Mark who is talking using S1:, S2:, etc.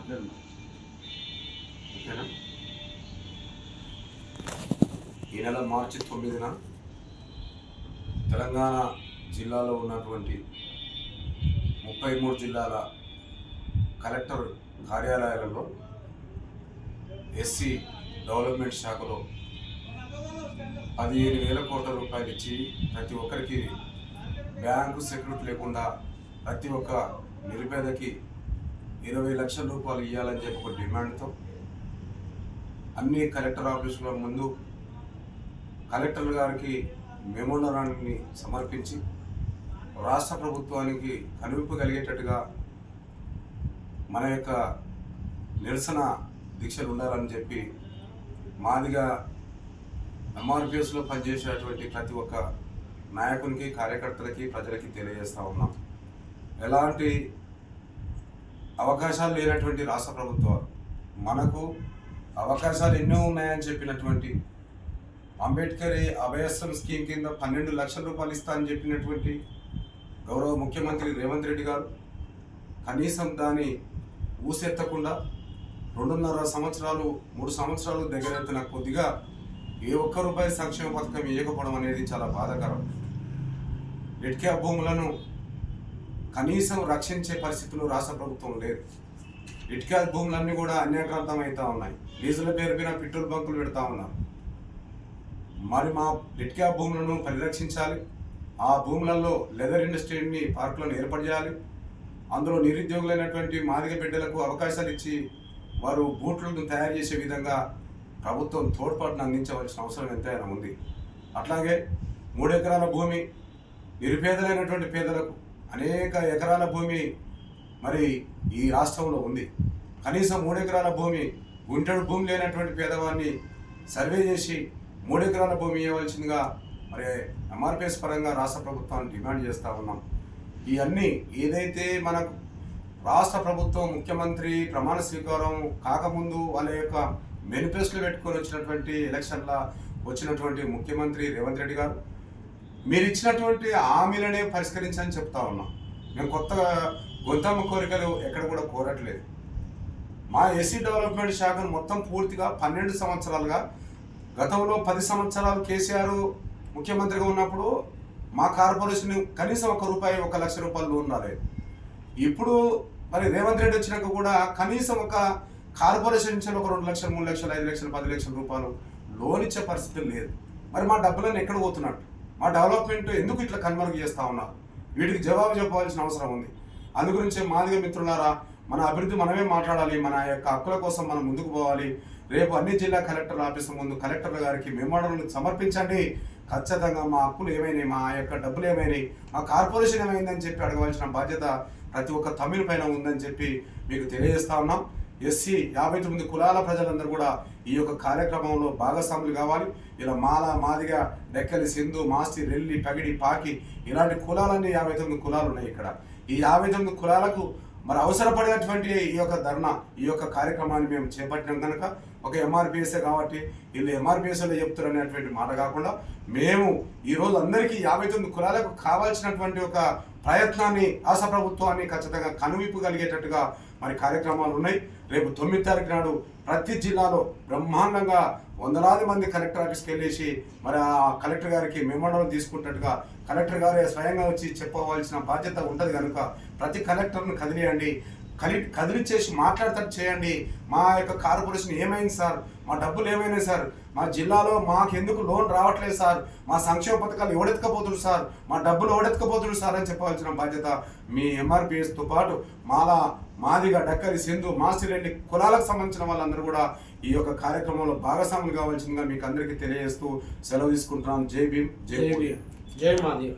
S1: ఓకేనా? ఈ నెల మార్చి 9న తెలంగాణ జిల్లాలో ఉన్నటువంటి 33 జిల్లాల కలెక్టర్ కార్యాలయాలలో ఎస్సీ డెవలప్మెంట్ శాఖలో 15,000 కోట్ల రూపాయలు ఇచ్చి ప్రతి ఒక్కరికి బ్యాంకు సెక్యూరిటీ లేకుండా ప్రతి ఒక్క నిరుపేదకి 20 లక్షల రూపాయలు ఇవ్వాలని చెప్పి ఒక డిమాండ్తో అన్ని కలెక్టర్ ఆఫీసుల ముందు కలెక్టర్ గారికి మెమోరాండాన్ని సమర్పించి రాష్ట్ర ప్రభుత్వానికి కనువిప్పు కలిగేటట్టుగా మన యొక్క నిరసన దీక్షలు ఉండాలని చెప్పి మాదిగా ఎంఆర్పిఎస్లో పనిచేసేటువంటి ప్రతి ఒక్క నాయకునికి, కార్యకర్తలకి, ప్రజలకి తెలియజేస్తూ ఉన్నాం. ఎలాంటి అవకాశాలు లేనటువంటి రాష్ట్ర ప్రభుత్వాలు మనకు అవకాశాలు ఎన్నో ఉన్నాయని చెప్పినటువంటి అంబేద్కర్ అభయస్థం స్కీమ్ కింద 12 లక్షల రూపాయలు ఇస్తా అని చెప్పినటువంటి గౌరవ ముఖ్యమంత్రి రేవంత్ రెడ్డి గారు కనీసం దాన్ని ఊసెత్తకుండా 2.5 సంవత్సరాలు 3 సంవత్సరాలు దగ్గరెత్తిన కొద్దిగా ఏ ఒక్క రూపాయి సంక్షేమ పథకం ఇవ్వకపోవడం అనేది చాలా బాధాకరం. రెడ్కే భూములను కనీసం రక్షించే పరిస్థితులు రాష్ట్ర ప్రభుత్వం లేదు. ఇటుక భూములన్నీ కూడా అన్యాక్రాంతం అవుతూ ఉన్నాయి. లీజుల పేరు మీద పెట్రోల్ బంకులు పెడతా ఉన్నారు. మరి మా ఇటుక భూములను పరిరక్షించాలి. ఆ భూములలో లెదర్ ఇండస్ట్రీని పార్కులను ఏర్పాటు చేయాలి. అందులో నిరుద్యోగులైనటువంటి మాదిగ బిడ్డలకు అవకాశాలు ఇచ్చి వారు బూట్లను తయారు చేసే విధంగా ప్రభుత్వం తోడ్పాటును అందించవలసిన అవసరం ఎంతైనా ఉంది. అట్లాగే 3 ఎకరాల భూమి నిరుపేదలైనటువంటి పేదలకు అనేక ఎకరాల భూమి మరి ఈ రాష్ట్రంలో ఉంది. కనీసం 3 ఎకరాల భూమి, గుంటెడు భూమి లేనటువంటి పేదవాడిని సర్వే చేసి 3 ఎకరాల భూమి ఇవ్వవలసిందిగా మరి ఎంఆర్పిఎస్ పరంగా రాష్ట్ర ప్రభుత్వాన్ని డిమాండ్ చేస్తూ ఉన్నాం. ఇవన్నీ ఏదైతే మనకు రాష్ట్ర ప్రభుత్వం ముఖ్యమంత్రి ప్రమాణ స్వీకారం కాకముందు వాళ్ళ యొక్క మేనిఫెస్టోలో పెట్టుకొని వచ్చినటువంటి ఎలక్షన్లో వచ్చినటువంటి ముఖ్యమంత్రి రేవంత్ రెడ్డి గారు మీరు ఇచ్చినటువంటి హామీలనే పరిష్కరించని చెప్తా ఉన్నాం. మేము కొత్తగా గొంతమ్మ కోరికలు ఎక్కడ కూడా కోరట్లేదు. మా ఎస్సీ డెవలప్మెంట్ శాఖను మొత్తం పూర్తిగా 12 సంవత్సరాలుగా, గతంలో 10 సంవత్సరాలు కేసీఆర్ ముఖ్యమంత్రిగా ఉన్నప్పుడు మా కార్పొరేషన్ కనీసం ₹1 లక్ష లోన్ రాలేదు. ఇప్పుడు మరి రేవంత్ రెడ్డి వచ్చినాక కూడా కనీసం ఒక కార్పొరేషన్ నుంచి ఒక 2 లక్షలు, 3 లక్షలు, 5 లక్షలు, 10 లక్షల రూపాయలు లోన్ ఇచ్చే పరిస్థితి లేదు. మరి మా డబ్బులను ఎక్కడ పోతున్నట్టు? మా డెవలప్మెంట్ ఎందుకు ఇట్లా కన్వర్ట్ చేస్తూ ఉన్నారు? వీటికి జవాబు చెప్పవలసిన అవసరం ఉంది. అందుగురించే మాదిగ మిత్రులారా, మన అభివృద్ధి మనమే మాట్లాడాలి. మన యొక్క హక్కుల కోసం మనం ముందుకు పోవాలి. రేపు అన్ని జిల్లా కలెక్టర్ ఆఫీసు ముందు కలెక్టర్ గారికి మెమోరాండం సమర్పించండి. ఖచ్చితంగా మా హక్కులు ఏమైనాయి, మా యొక్క డబ్బులు ఏమైనాయి, మా కార్పొరేషన్ ఏమైందని చెప్పి అడగవలసిన బాధ్యత ప్రతి ఒక్క తమిళ పైన ఉందని చెప్పి మీకు తెలియజేస్తా ఉన్నాం. ఎస్సీ 59 కులాల ప్రజలందరూ కూడా ఈ యొక్క కార్యక్రమంలో భాగస్వాములు కావాలి. ఇలా మాల, మాదిగ, డెక్కలి, సింధు, మాస్తి, రెల్లి, పగిడి, పాకి ఇలాంటి కులాలన్నీ 59 కులాలు ఉన్నాయి ఇక్కడ. ఈ 59 కులాలకు మరి అవసరపడేటువంటి ఈ యొక్క ధర్నా, ఈ యొక్క కార్యక్రమాన్ని మేము చేపట్టినాం కనుక ఒక ఎంఆర్పిఎస్ఏ కాబట్టి వీళ్ళు ఎంఆర్పిఎస్ఏలో చెప్తారనేటువంటి మాట కాకుండా మేము ఈరోజు అందరికీ 59 కులాలకు కావాల్సినటువంటి ఒక ప్రయత్నాన్ని, రాష్ట్ర ప్రభుత్వాన్ని ఖచ్చితంగా కనువిప్పు కలిగేటట్టుగా మరి కార్యక్రమాలు ఉన్నాయి. రేపు 9వ తారీఖు నాడు ప్రతి జిల్లాలో బ్రహ్మాండంగా వందలాది మంది కలెక్టర్ ఆఫీస్కి వెళ్ళేసి మరి ఆ కలెక్టర్ గారికి మెమోరాండం తీసుకుంటట్టుగా కలెక్టర్ గారే స్వయంగా వచ్చి చెప్పవలసిన బాధ్యత ఉంటుంది కనుక ప్రతి కలెక్టర్ను కదిలేయండి, కదిలిచ్చేసి మాట్లాడతాడు చేయండి. మా యొక్క కార్పొరేషన్ ఏమైంది సార్, మా డబ్బులు ఏమైనాయి సార్, మా జిల్లాలో మాకెందుకు లోన్ రావట్లేదు సార్, మా సంక్షేమ పథకాలు ఎవడెత్తుకపోతుడు సార్, మా డబ్బులు ఎవడెత్తుకపోతుడు సార్ అని చెప్పవలసిన బాధ్యత మీ ఎంఆర్పిఎస్తో పాటు మాదిగ, డక్కలి, సింధు, మాసిరెడ్డి కులాలకు సంబంధించిన వాళ్ళందరూ కూడా ఈ యొక్క కార్యక్రమంలో భాగస్వాములు కావాల్సిందిగా మీకు అందరికీ తెలియజేస్తూ సెలవు తీసుకుంటున్నాను. జై భీమ్, జై
S2: జై మాదిగ.